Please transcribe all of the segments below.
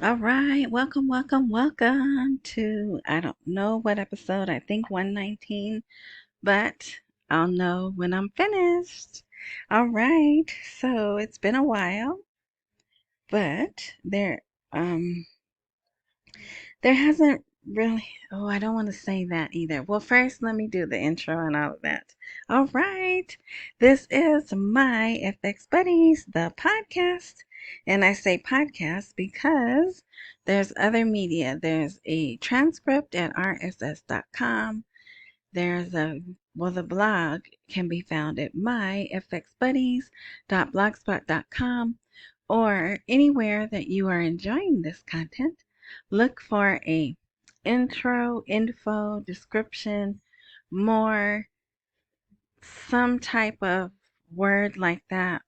All right, welcome to, I don't know what episode, I think 119, but I'll know when I'm finished. All right, so it's been a while, but um, there hasn't really, oh, I don't want to say that either. Well, first, let me do the intro and all of that. All right, this is my FX Buddies, the podcast. And I say podcast because there's other media. There's a transcript at rss.com. The blog can be found at myfxbuddies.blogspot.com or anywhere that you are enjoying this content. Look for a intro, info, description, more, some type of word like that.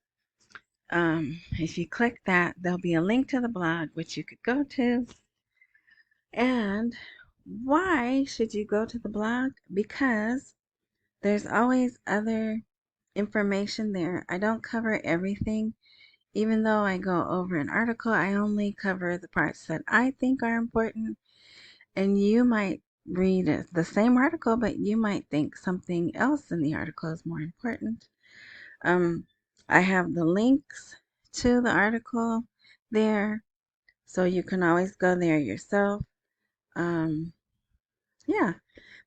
If you click that, there'll be a link to the blog which you could go to. And why should you go to the blog? Because there's always other information there. I don't cover everything. Even though I go over an article, I only cover the parts that I think are important. And you might read the same article, but you might think something else in the article is more important. Um, I have the links to the article there, so you can always go there yourself. Um, yeah,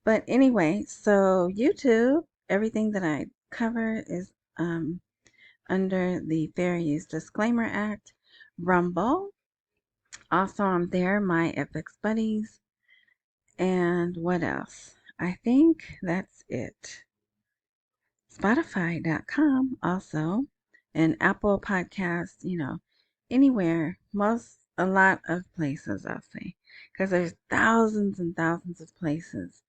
but anyway, so YouTube, everything that I cover is under the Fair Use Disclaimer Act. Rumble, also I'm there, my FX Buddies, and what else? I think that's it. Spotify.com also, and Apple Podcasts, anywhere, a lot of places, I'll say, because there's thousands and thousands of places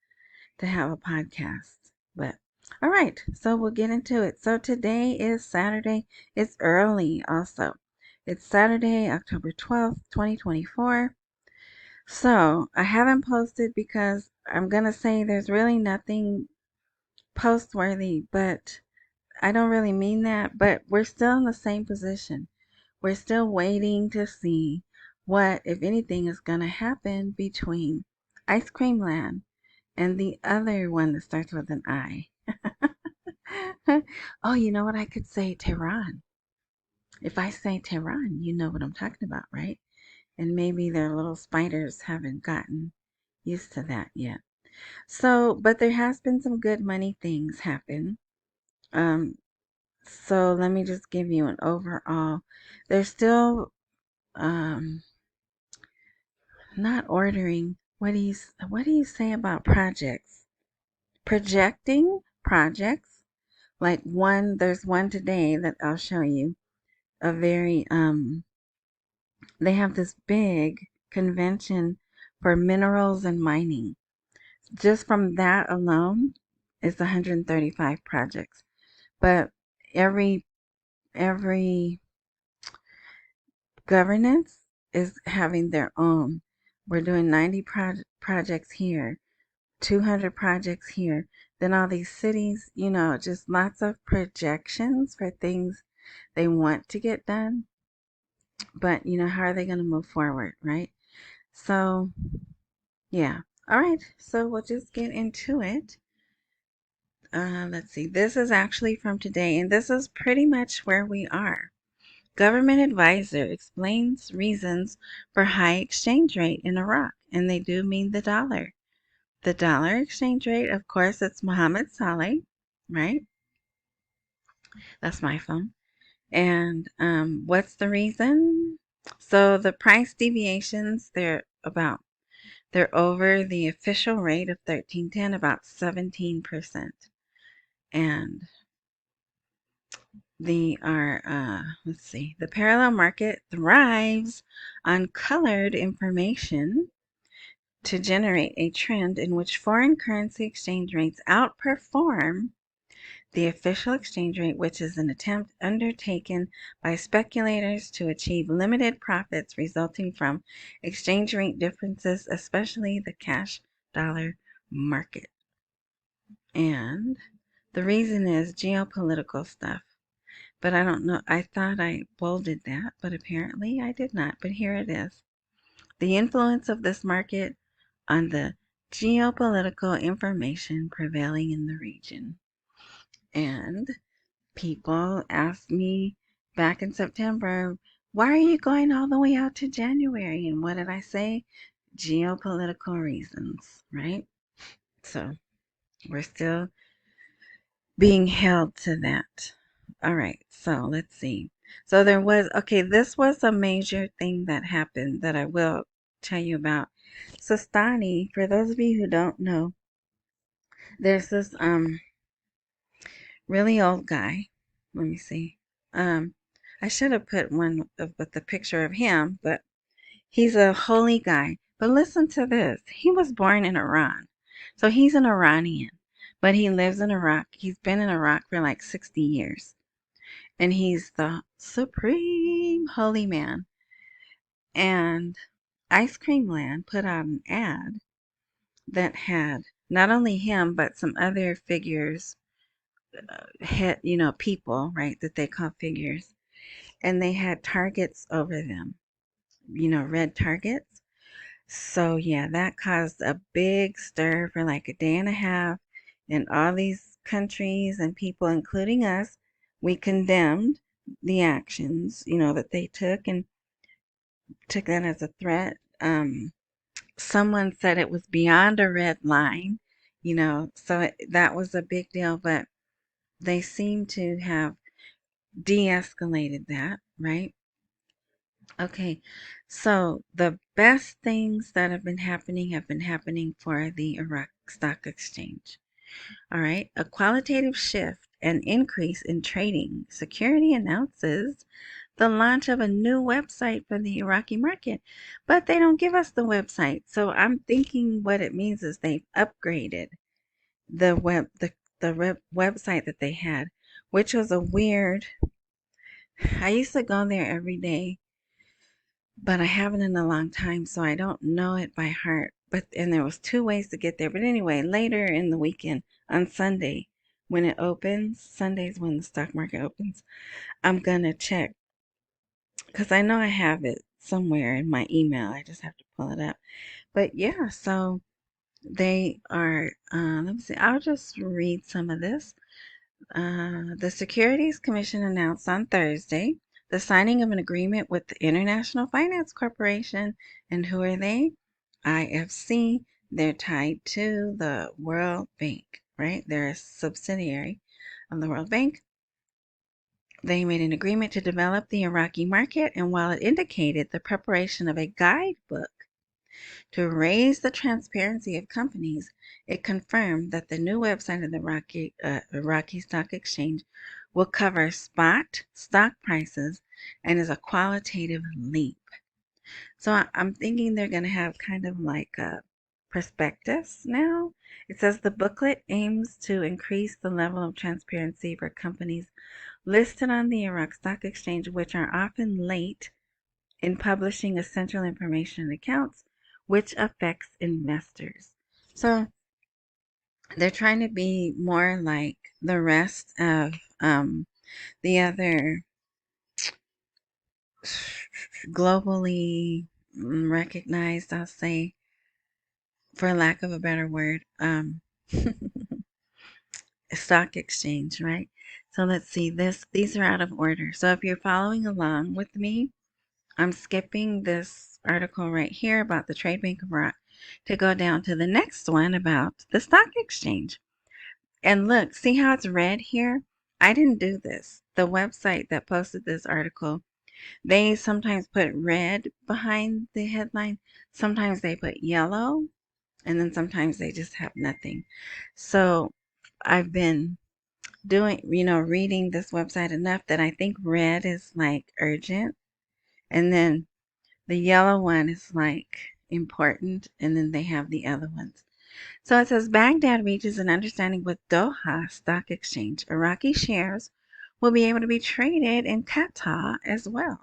to have a podcast. But all right, so we'll get into it. So today is Saturday. It's early also. It's Saturday, October 12th, 2024. So I haven't posted because I'm going to say there's really nothing post worthy, but I don't really mean that. But we're still in the same position. We're still waiting to see what, if anything, is going to happen between Ice Cream Land and the other one that starts with an I. Oh, you know what I could say? Tehran. If I say Tehran, you know what I'm talking about, right? And maybe their little spiders haven't gotten used to that yet. So, but there has been some good money things happen. Um, so let me just give you an overall. They're still not ordering. What do you say about projects? Projecting projects. Like there's one today that I'll show you. A very they have this big convention for minerals and mining. Just from that alone is 135 projects. But every every governance is having their own. We're doing 90 projects here, 200 projects here. Then all these cities, just lots of projections for things they want to get done. But, how are they going to move forward, right? So, yeah. All right. So we'll just get into it. Let's see. This is actually from today, and this is pretty much where we are. Government advisor explains reasons for high exchange rate in Iraq, and they do mean the dollar. The dollar exchange rate, of course, it's Muhammad Salih, right? That's my phone. And what's the reason? So the price deviations, they're over the official rate of 1310, about 17%. And the parallel market thrives on colored information to generate a trend in which foreign currency exchange rates outperform the official exchange rate, which is an attempt undertaken by speculators to achieve limited profits resulting from exchange rate differences, especially the cash dollar market. And the reason is geopolitical stuff. But I don't know. I thought I bolded that, but apparently I did not. But here it is. The influence of this market on the geopolitical information prevailing in the region. And people asked me back in September, why are you going all the way out to January? And what did I say? Geopolitical reasons, right? So we're still being held to that. All right, so let's see. So this was a major thing that happened that I will tell you about. Sistani, for those of you who don't know, there's this really old guy. Let me see. Um, I should have put one with the picture of him, but he's a holy guy. But listen to this. He was born in Iran. So he's an Iranian, but he lives in Iraq. He's been in Iraq for like 60 years. And he's the supreme holy man. And Ice Cream Land put out an ad that had not only him, but some other figures, people, right, that they call figures. And they had targets over them, red targets. So, yeah, that caused a big stir for like a day and a half. In all these countries and people, including us, we condemned the actions, that they took and took that as a threat. Someone said it was beyond a red line, so that was a big deal, but they seem to have de escalated that, right? Okay, so the best things that have been happening for the Iraq Stock Exchange. All right, a qualitative shift and increase in trading. Security announces the launch of a new website for the Iraqi market, but they don't give us the website. So I'm thinking what it means is they've upgraded the website that they had, which was a weird. I used to go there every day, but I haven't in a long time, so I don't know it by heart. And there was two ways to get there. But anyway, later in the weekend on Sunday, when it opens, Sunday's when the stock market opens, I'm gonna check because I know I have it somewhere in my email. I just have to pull it up. But yeah, so they are. Let me see. I'll just read some of this. The Securities Commission announced on Thursday the signing of an agreement with the International Finance Corporation. And who are they? IFC. They're tied to the World Bank, right? They're a subsidiary of the World Bank. They made an agreement to develop the Iraqi market, and while it indicated the preparation of a guidebook to raise the transparency of companies, it confirmed that the new website of the Iraqi Stock Exchange will cover spot stock prices and is a qualitative leap. So I'm thinking they're going to have kind of like a prospectus now. It says the booklet aims to increase the level of transparency for companies listed on the Iraq Stock Exchange, which are often late in publishing essential information accounts, which affects investors. So they're trying to be more like the rest of the other globally recognized, I'll say, for lack of a better word, stock exchange, right? So let's see these are out of order. So if you're following along with me, I'm skipping this article right here about the Trade Bank of Iraq to go down to the next one about the stock exchange. And look, see how it's red here? I didn't do this. The website that posted this article, they sometimes put red behind the headline, sometimes they put yellow, and then sometimes they just have nothing. So I've been reading this website enough that I think red is like urgent. And then the yellow one is like important, and then they have the other ones. So it says Baghdad reaches an understanding with Doha Stock Exchange. Iraqi shares will be able to be traded in Qatar as well.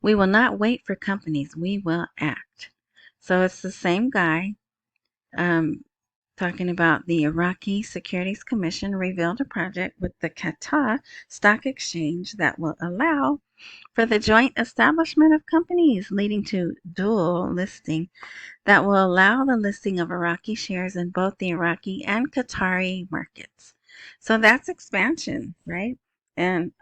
We will not wait for companies. We will act. So it's the same guy talking about the Iraqi Securities Commission revealed a project with the Qatar Stock Exchange that will allow for the joint establishment of companies leading to dual listing that will allow the listing of Iraqi shares in both the Iraqi and Qatari markets. So that's expansion, right? And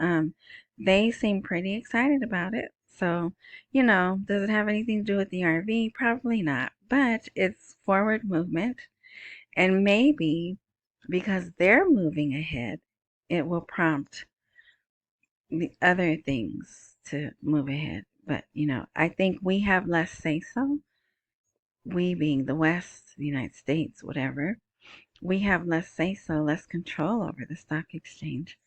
they seem pretty excited about it. So, does it have anything to do with the RV? Probably not, but it's forward movement. And maybe because they're moving ahead, it will prompt the other things to move ahead. But, I think we have less say so. We being the West, the United States, whatever, we have less say so, less control over the stock exchange.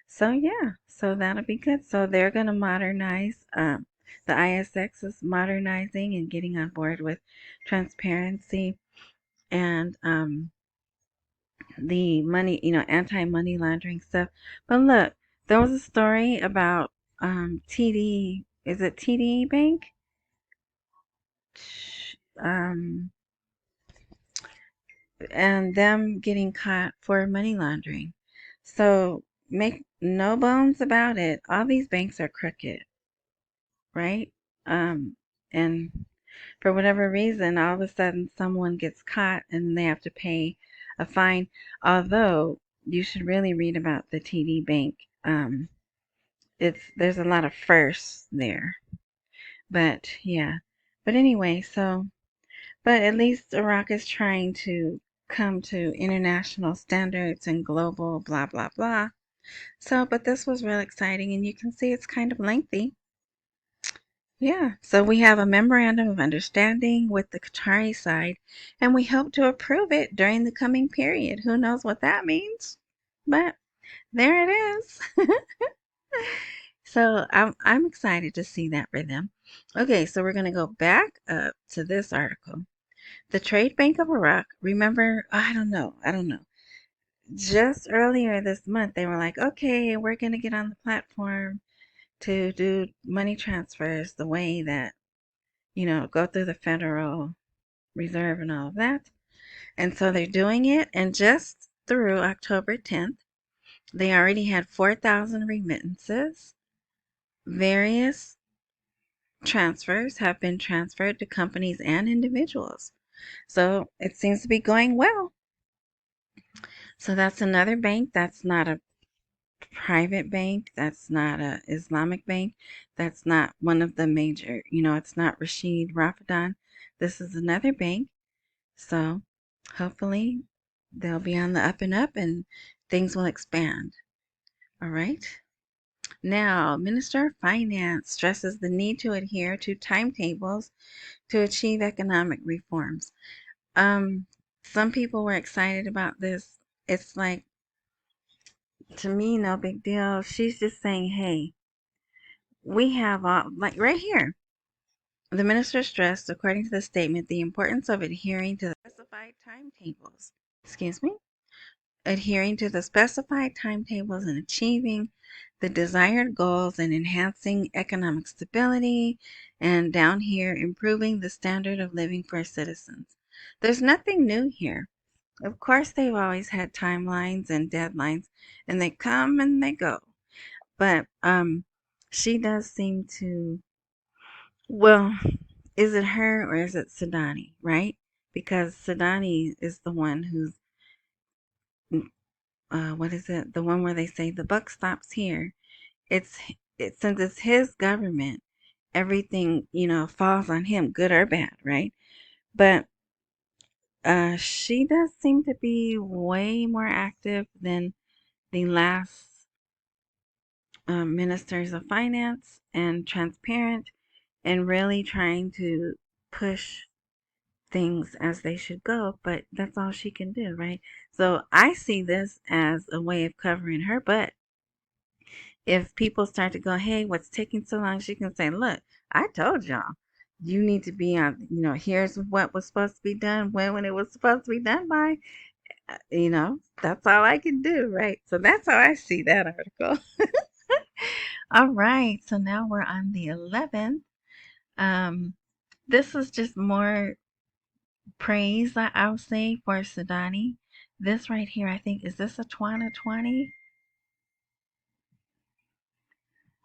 So, yeah, so that'll be good. So, they're going to modernize. The ISX is modernizing and getting on board with transparency and the money, anti-money laundering stuff. But look, there was a story about TD, is it TD Bank? Um, and them getting caught for money laundering. So make no bones about it. All these banks are crooked, right? And for whatever reason, all of a sudden someone gets caught and they have to pay a fine. Although you should really read about the TD Bank. There's a lot of firsts there, but yeah. But anyway, but at least Iraq is trying to come to international standards and global blah blah blah. So, but this was real exciting, and you can see it's kind of lengthy. Yeah, so we have a memorandum of understanding with the Qatari side, and we hope to approve it during the coming period. Who knows what that means? But there it is. So I'm excited to see that for them. Okay, so we're gonna go back up to this article. The Trade Bank of Iraq. Remember, I don't know. Just earlier this month, they were like, okay, we're gonna get on the platform to do money transfers the way that go through the Federal Reserve and all of that. And so they're doing it. And just through October 10th, they already had 4,000 remittances. Various transfers have been transferred to companies and individuals. So it seems to be going well. So that's another bank. That's not a private bank. That's not a Islamic bank. That's not one of the major, it's not Rashid Rafidan. This is another bank. So hopefully they'll be on the up and up and things will expand. All right. Now, Minister of Finance stresses the need to adhere to timetables to achieve economic reforms. Um, some people were excited about this. It's like, to me, no big deal. She's just saying, hey, we have all, like right here. The minister stressed, according to the statement, the importance of adhering to the specified timetables. Excuse me? Adhering to the specified timetables and achieving the desired goals and enhancing economic stability, and down here, improving the standard of living for citizens. There's nothing new here. Of course, they've always had timelines and deadlines, and they come and they go. But she does seem to, well, is it her or is it Sadani, right? Because Sadani is the one who's, what is it? The one where they say the buck stops here. It's since it's his government, everything falls on him, good or bad, right? But she does seem to be way more active than the last ministers of finance and transparent and really trying to push things as they should go, but that's all she can do, right? So I see this as a way of covering her butt. If people start to go, hey, what's taking so long? She can say, look, I told y'all, you need to be on, here's what was supposed to be done, when it was supposed to be done by, that's all I can do, right? So that's how I see that article. All right, so now we're on the 11th. This is just more praise, I'll say, for Sudani. This right here, I think, is this a 2020?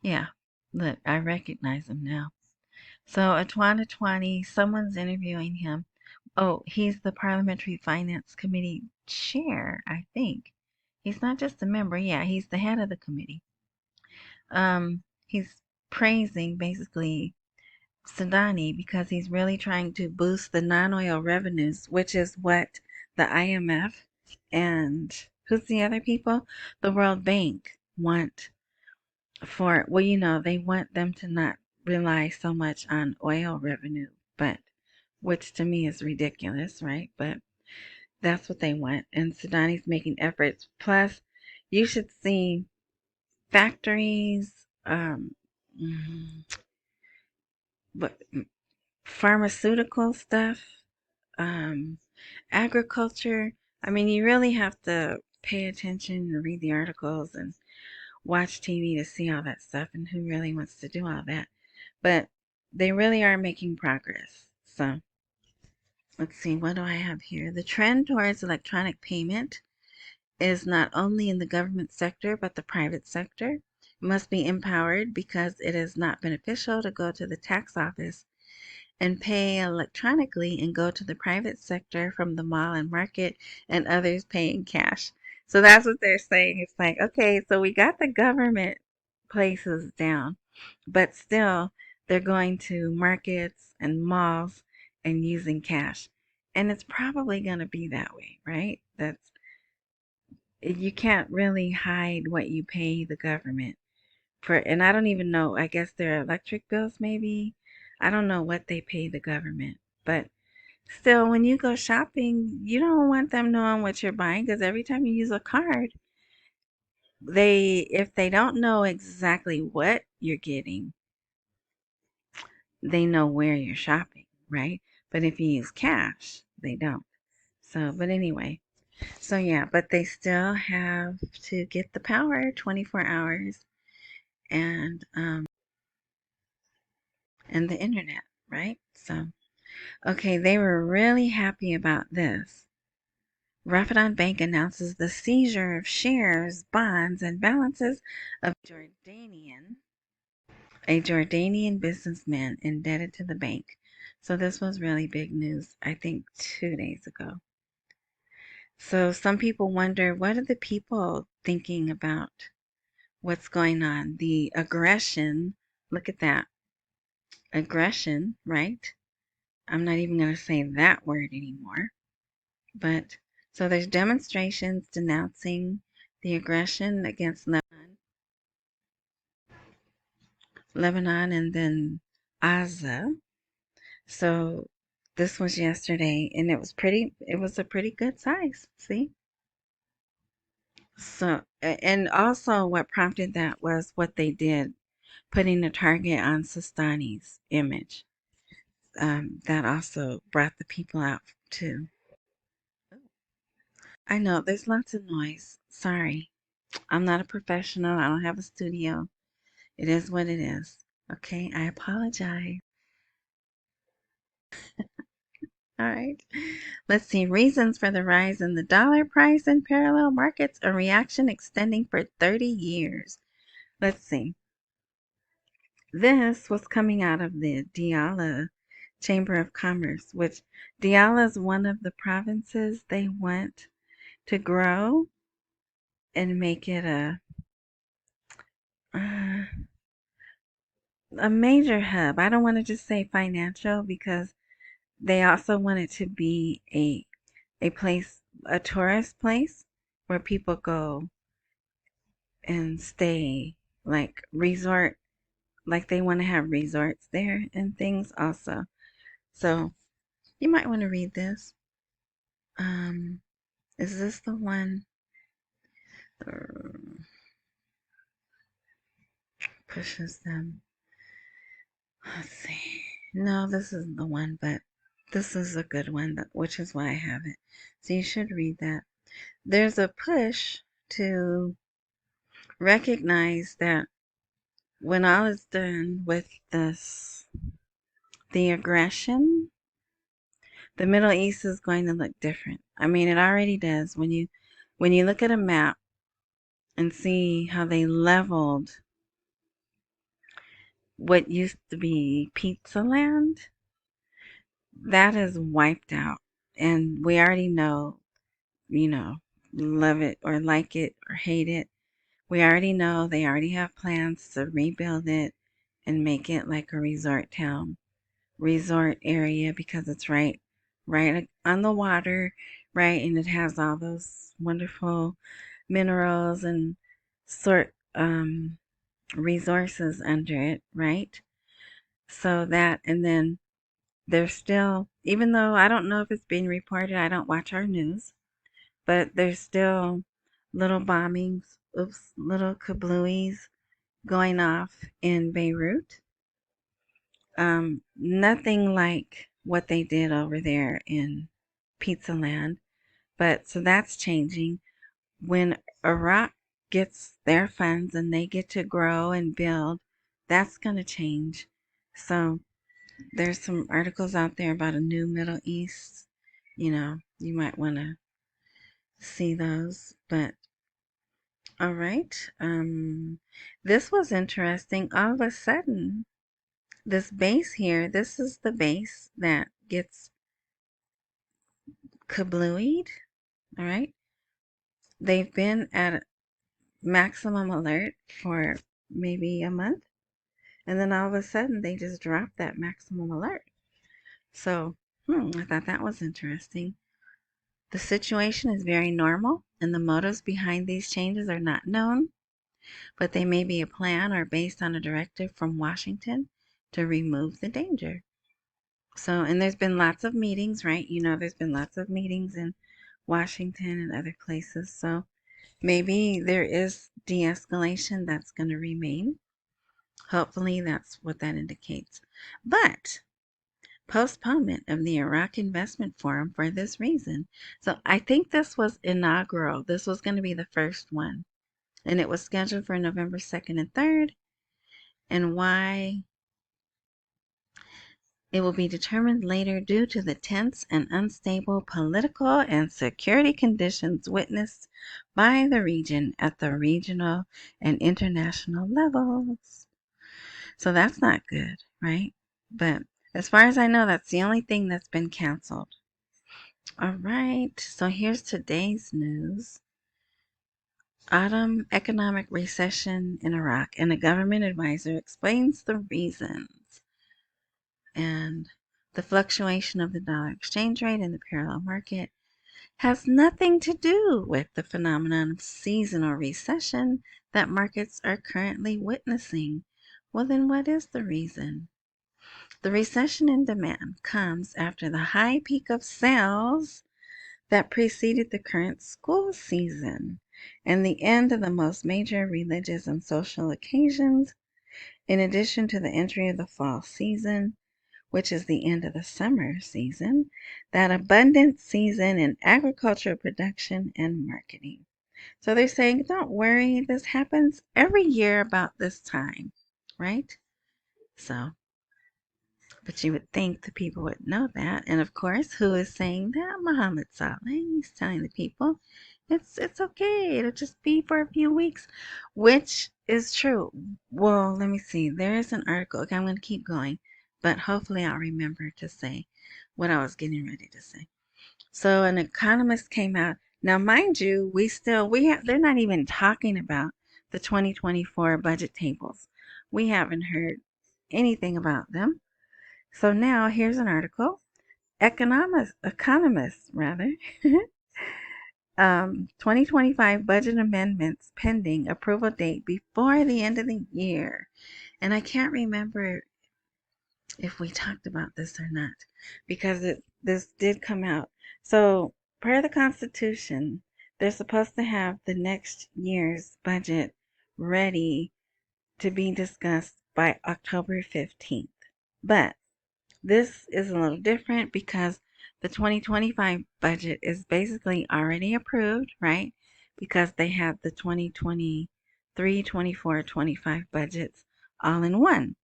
Yeah, Look, I recognize him now. So, Atwana Twani, someone's interviewing him. Oh, he's the Parliamentary Finance Committee chair, I think. He's not just a member, yeah, he's the head of the committee. He's praising basically Sudani because he's really trying to boost the non-oil revenues, which is what the IMF and who's the other people? The World Bank want for, well, they want them to not rely so much on oil revenue, but which to me is ridiculous, right? But that's what they want. And Sudani's making efforts. Plus, you should see factories, mm, but pharmaceutical stuff, um, agriculture. I mean, you really have to pay attention and read the articles and watch TV to see all that stuff and who really wants to do all that. But they really are making progress. So let's see, what do I have here? The trend towards electronic payment is not only in the government sector but the private sector. It must be empowered because it is not beneficial to go to the tax office and pay electronically and go to the private sector from the mall and market and others paying cash. So that's what they're saying. It's like, okay, so we got the government places down, but still they're going to markets and malls and using cash. And it's probably going to be that way, right? That's You can't really hide what you pay the government for, and I don't even know, I guess their electric bills maybe. I don't know what they pay the government, but still, when you go shopping, you don't want them knowing what you're buying because every time you use a card, if they don't know exactly what you're getting, they know where you're shopping, right? But if you use cash, they don't. So, but anyway, so yeah, but they still have to get the power 24 hours and the internet, right? So, okay, they were really happy about this. Raffidan Bank announces the seizure of shares, bonds, and balances of a Jordanian businessman indebted to the bank. So this was really big news, I think 2 days ago. So some people wonder, what are the people thinking about what's going on? The aggression, look at that. Aggression, right? I'm not even going to say that word anymore. But so there's demonstrations denouncing the aggression against Lebanon and then Gaza. So this was yesterday and it was a pretty good size, see? So and also what prompted that was what they did, putting a target on Sistani's image. That also brought the people out too. I know there's lots of noise. Sorry. I'm not a professional. I don't have a studio. It is what it is. Okay, I apologize. All right. Let's see. Reasons for the rise in the dollar price in parallel markets, a reaction extending for 30 years. Let's see. This was coming out of the Diyala Chamber of Commerce, which Diyala is one of the provinces they want to grow and make it uh, a major hub. I don't want to just say financial because they also want it to be a place, a tourist place where people go and stay, like resort, like they want to have resorts there and things also. So you might want to read this. Um, is this the one that pushes them? Let's see. No, this isn't the one, but this is a good one, which is why I have it. So you should read that. There's a push to recognize that when all is done with the aggression, the Middle East is going to look different. I mean, it already does. When you look at a map and see how they leveled what used to be Pizza Land, that is wiped out. And we already know, you know, love it or like it or hate it. We already know they already have plans to rebuild it and make it like a resort town, resort area because it's right on the water, right? And it has all those wonderful minerals and sort resources under it, right? So that, and then there's still, even though I don't know if it's being reported, I don't watch our news, but there's still little bombings, little kablooies going off in Beirut. Nothing like what they did over there in Pizza Land, but so that's changing. When Iraq gets their funds and they get to grow and build, that's going to change. So there's some articles out there about a new Middle East. You might want to see those. But all right. This was interesting. All of a sudden, this base here, this is the base that gets kablooied. All right. They've been at maximum alert for maybe a month. And then all of a sudden, they just dropped that maximum alert. So, I thought that was interesting. The situation is very normal, and the motives behind these changes are not known, but they may be a plan or based on a directive from Washington to remove the danger. So, and there's been lots of meetings, right? There's been lots of meetings in Washington and other places. So maybe there is de escalation that's going to remain. Hopefully, that's what that indicates. But postponement of the Iraq Investment Forum for this reason. So I think this was inaugural. This was going to be the first one. And it was scheduled for November 2nd and 3rd. And why it will be determined later due to the tense and unstable political and security conditions witnessed by the region at the regional and international levels. So that's not good, right? But as far as I know, that's the only thing that's been canceled. All right, so here's today's news. Autumn economic recession in Iraq, and a government advisor explains the reasons. And the fluctuation of the dollar exchange rate in the parallel market has nothing to do with the phenomenon of seasonal recession that markets are currently witnessing. Well, then what is the reason? The recession in demand comes after the high peak of sales that preceded the current school season and the end of the most major religious and social occasions, in addition to the entry of the fall season, which is the end of the summer season, that abundant season in agricultural production and marketing. So they're saying, don't worry, this happens every year about this time, right? So, but you would think the people would know that. And of course, who is saying that? Muhammad Saleh. He's telling the people it's okay. It'll just be for a few weeks, which is true. Well, let me see. There is an article. Okay, I'm going to keep going, but hopefully I'll remember to say what I was getting ready to say. So an economist came out. Now, mind you, they're not even talking about the 2024 budget tables. We haven't heard anything about them. So now here's an article. Economists rather. 2025 budget amendments pending approval date before the end of the year. And I can't remember if we talked about this or not because this did come out. So, per the Constitution, they're supposed to have the next year's budget ready to be discussed by October 15th. But this is a little different because the 2025 budget is basically already approved, right? Because they have the 2023, 24, 25 budgets all in one.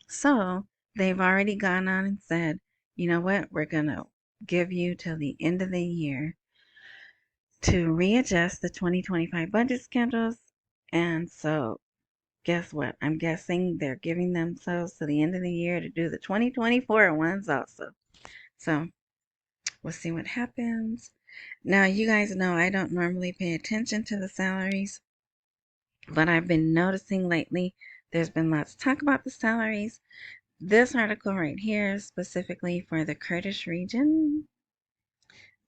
So they've already gone on and said, you know what, we're going to give you till the end of the year to readjust the 2025 budget schedules. And so guess what? I'm guessing they're giving themselves to the end of the year to do the 2024 ones also. So we'll see what happens. Now, you guys know I don't normally pay attention to the salaries, but I've been noticing lately there's been lots of talk about the salaries. This article right here is specifically for the Kurdish region.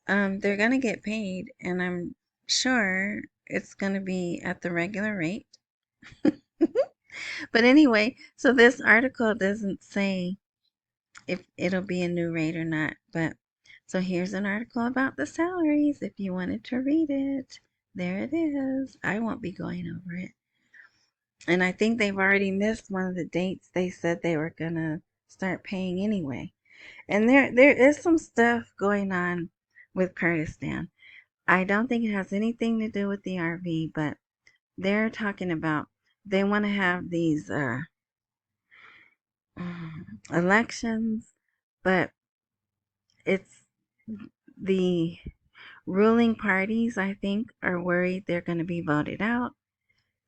They're going to get paid, and I'm sure it's going to be at the regular rate. But anyway, so this article doesn't say if it'll be a new rate or not. But so here's an article about the salaries if you wanted to read it. There it is. I won't be going over it. And I think they've already missed one of the dates they said they were going to start paying anyway. And there is some stuff going on with Kurdistan. I don't think it has anything to do with the RV, but they're talking about they want to have these elections, but it's the ruling parties, I think, are worried they're going to be voted out.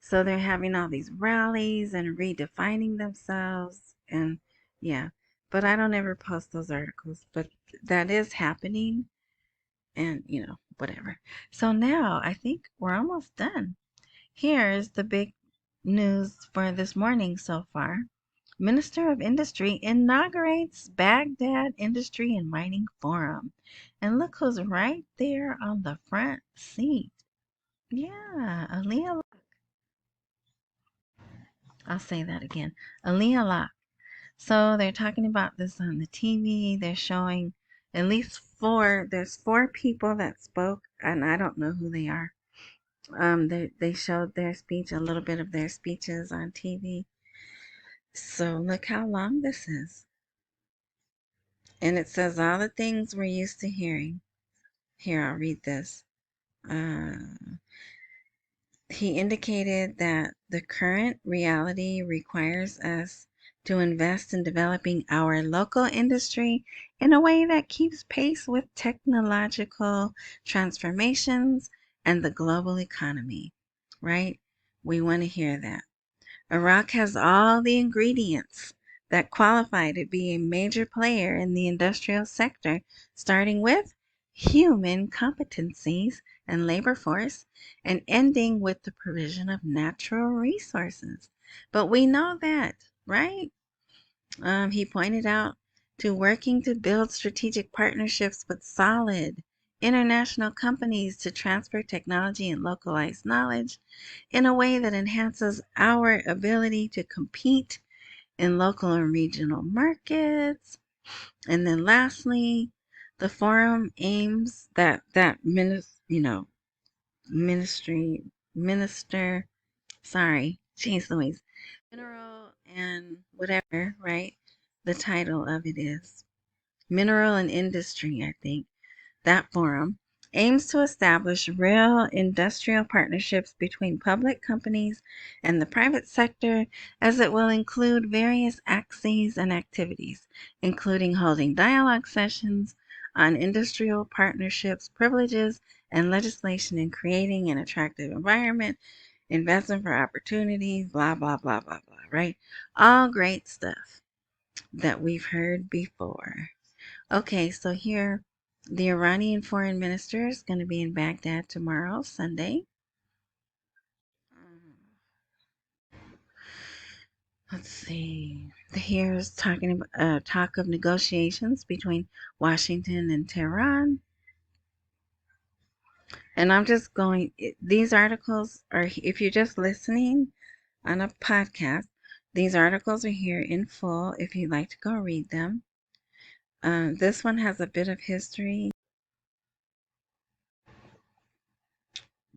So they're having all these rallies and redefining themselves. And yeah, but I don't ever post those articles, but that is happening. And, whatever. So now I think we're almost done. Here's the big news for this morning so far. Minister of Industry inaugurates Baghdad Industry and Mining Forum. And look who's right there on the front seat. Yeah, Aliyah. I'll say that again. Aliyah Locke. So they're talking about this on the TV. They're showing at least there's four people that spoke, and I don't know who they are. They showed their speech, a little bit of their speeches on TV. So look how long this is. And it says all the things we're used to hearing. Here, I'll read this. Uh, he indicated that the current reality requires us to invest in developing our local industry in a way that keeps pace with technological transformations and the global economy, right? We want to hear that. Iraq has all the ingredients that qualify to be a major player in the industrial sector, starting with human competencies and labor force, and ending with the provision of natural resources. But we know that, right? He pointed out to working to build strategic partnerships with solid international companies to transfer technology and localized knowledge in a way that enhances our ability to compete in local and regional markets. And then lastly, the forum aims minister, sorry, geez Louise, mineral and whatever, right? The title of it is Mineral and Industry, I think. That forum aims to establish real industrial partnerships between public companies and the private sector, as it will include various axes and activities, including holding dialogue sessions on industrial partnerships, privileges, and legislation in creating an attractive environment, investment for opportunities, blah, blah, blah, blah, blah, right? All great stuff that we've heard before. Okay, so here, the Iranian foreign minister is going to be in Baghdad tomorrow, Sunday. Let's see. Here's talking about talk of negotiations between Washington and Tehran. And I'm just going, these articles are, if you're just listening on a podcast, these articles are here in full if you'd like to go read them. This one has a bit of history,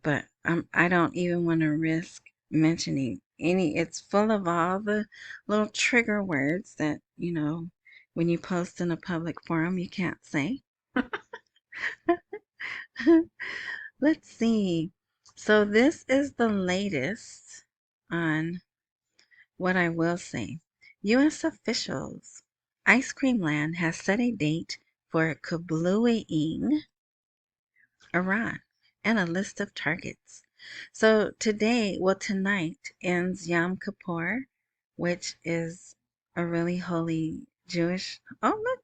but I don't even want to risk mentioning any. It's full of all the little trigger words that, when you post in a public forum, you can't say. Let's see. So this is the latest on what I will say. U.S. officials, Ice Cream Land has set a date for kablooing Iran and a list of targets. So today, well, tonight ends Yom Kippur, which is a really holy Jewish. Oh, look,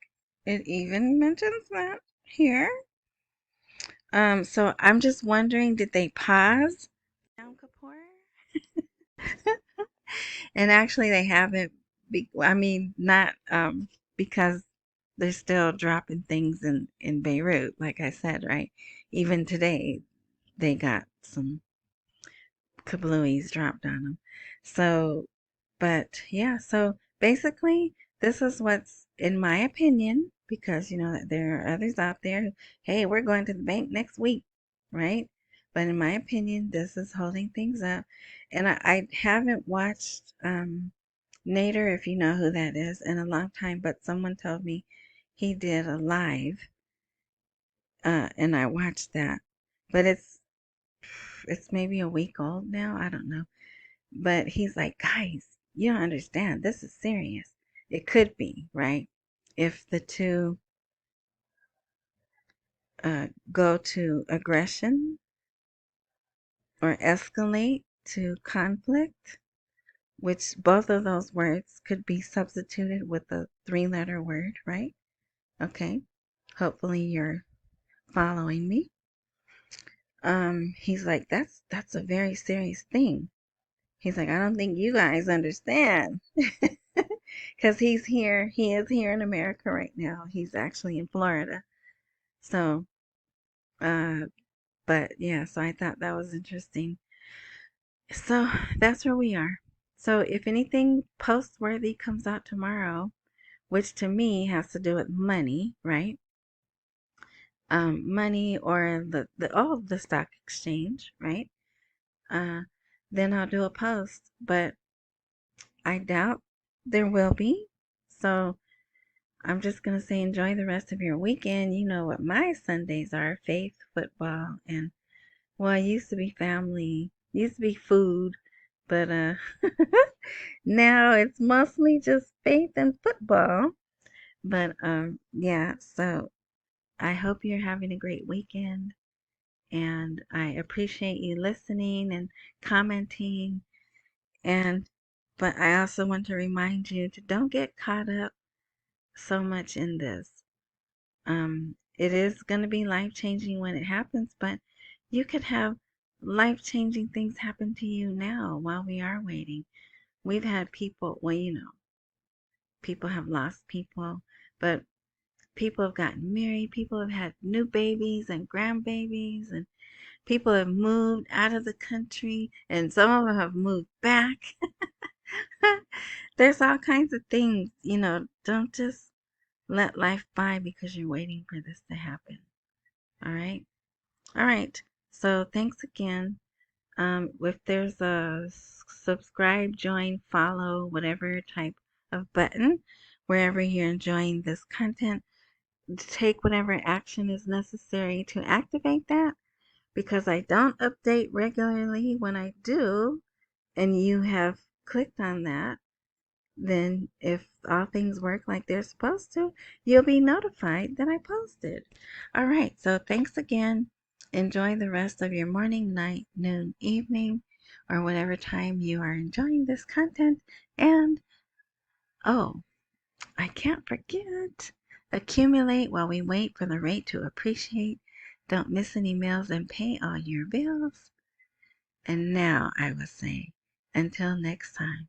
it even mentions that here. So I'm just wondering, did they pause Yom Kippur? And actually, they haven't. I mean, not because they're still dropping things in Beirut, like I said, right? Even today, they got some kablooies dropped on them. So, but yeah, so basically, this is what's, in my opinion, because you know that there are others out there who, hey, we're going to the bank next week, right? But in my opinion, this is holding things up. And I haven't watched Nader, if you know who that is, in a long time, but someone told me he did a live, and I watched that. But it's maybe a week old now. I don't know. But he's like, guys, you don't understand. This is serious. It could be, right? If the two go to aggression or escalate to conflict, which both of those words could be substituted with a three-letter word, right? Okay. Hopefully you're following me. He's like, that's a very serious thing. He's like, I don't think you guys understand. Because he is here in America right now. He's actually in Florida. So, uh, but yeah, so I thought that was interesting. So that's where we are. So if anything post-worthy comes out tomorrow, which to me has to do with money, right? Money or the stock exchange, right? Uh, then I'll do a post, but I doubt there will be. So I'm just going to say enjoy the rest of your weekend. You know what my Sundays are: faith, football, and, well, it used to be family, used to be food, but now it's mostly just faith and football. But yeah, so I hope you're having a great weekend, and I appreciate you listening and commenting. And but I also want to remind you to don't get caught up so much in this. It is going to be life changing when it happens, but you could have life changing things happen to you now while we are waiting. We've had people, well, you know, people have lost people, but people have gotten married, people have had new babies and grandbabies, and people have moved out of the country, and some of them have moved back. There's all kinds of things, you know. Don't just let life by because you're waiting for this to happen. All right. All right. So thanks again. If there's a subscribe, join, follow, whatever type of button, wherever you're enjoying this content, take whatever action is necessary to activate that, because I don't update regularly. When I do, and you have clicked on that, then if all things work like they're supposed to, you'll be notified that I posted. All right, so thanks again. Enjoy the rest of your morning, night, noon, evening, or whatever time you are enjoying this content. And, oh, I can't forget, accumulate while we wait for the rate to appreciate. Don't miss any meals and pay all your bills. And now I will say, until next time.